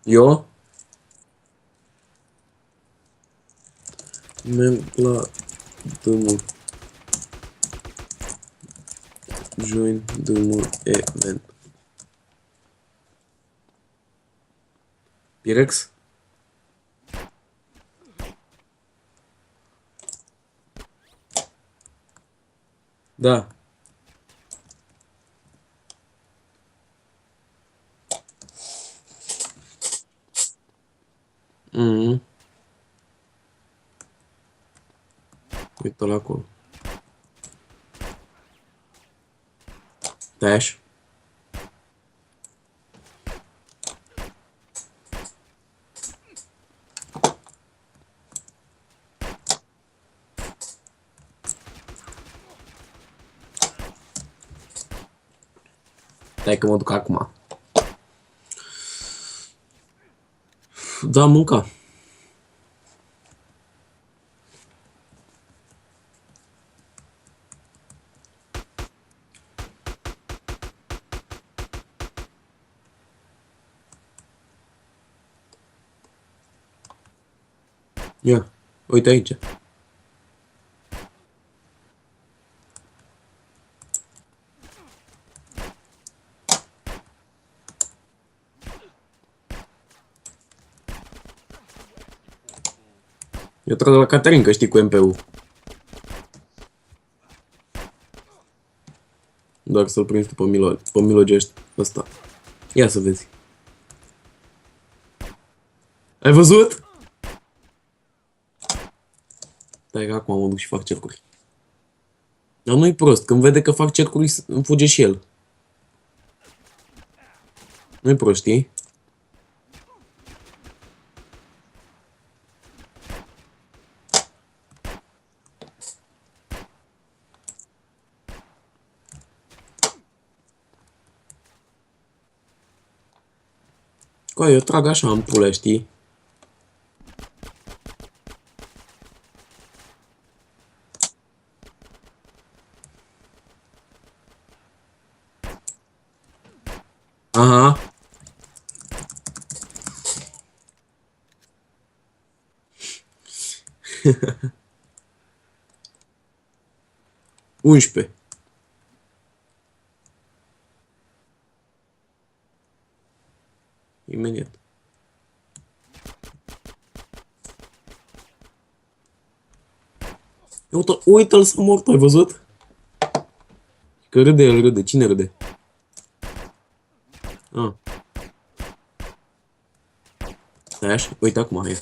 Eu merg la drumul. Join drumul event. Pirex? Da. Mhm. Uite-l acolo. Dash. Stai că mă duc acum. Da, mânca. Ia. Uite aici. Eu trag la Caterin, că știi, cu MP-ul. Doar să-l prinzi tu pe Milogești ăsta. Ia să vezi. Ai văzut? Stai că acum mă duc și fac cercuri. Dar nu-i prost, când vede că fac cercuri, îmi fuge și el. Nu-i prost, știi? Că eu trag așa în pule, știi? Aha. Unsprezece. Imediat. Uite-l să mort, ai văzut? Că râde, el râde. Cine râde? Ah. Stai așa? Uite acum, ia.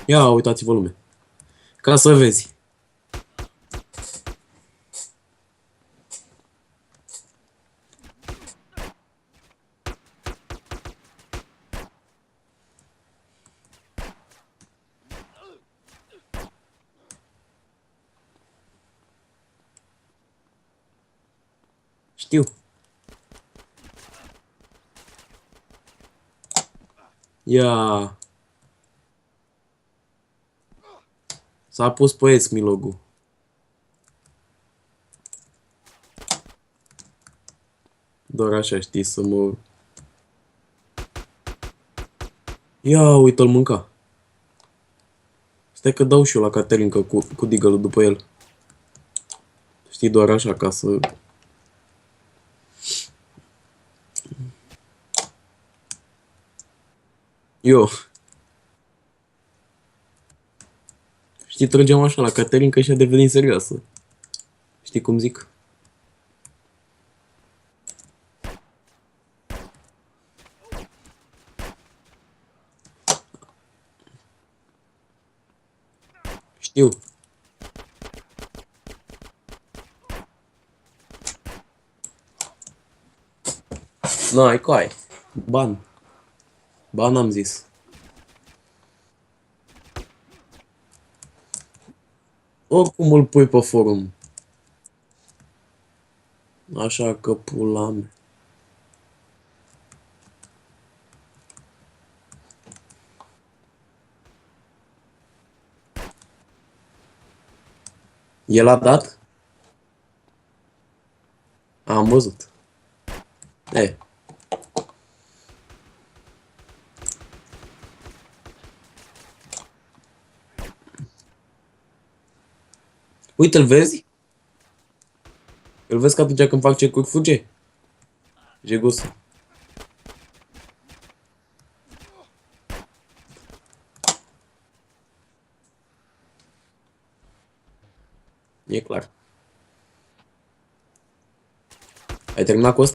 Ia, uitați-vă lume. Ca să vezi. Știu. Ia. S-a pus pe Esmilogul. Doar așa, știi, să mă... Ia, uite-l mânca. Stai că dau și eu la Caterinca cu Deagle-ul după el. Știi, doar așa, ca să... Eu. Știi, trăgeam așa la Caterinca și a devenit serioasă. Știi cum zic? Știu. N-ai coai. Ban. Ban am zis. Oricum îl pui pe forum. Așa că pula mea. El a dat? Am văzut. E. Uite, îl vezi? Îl vezi că atunci când fac cercuri fuge? Jegos. E clar. Ai terminat cu ăsta?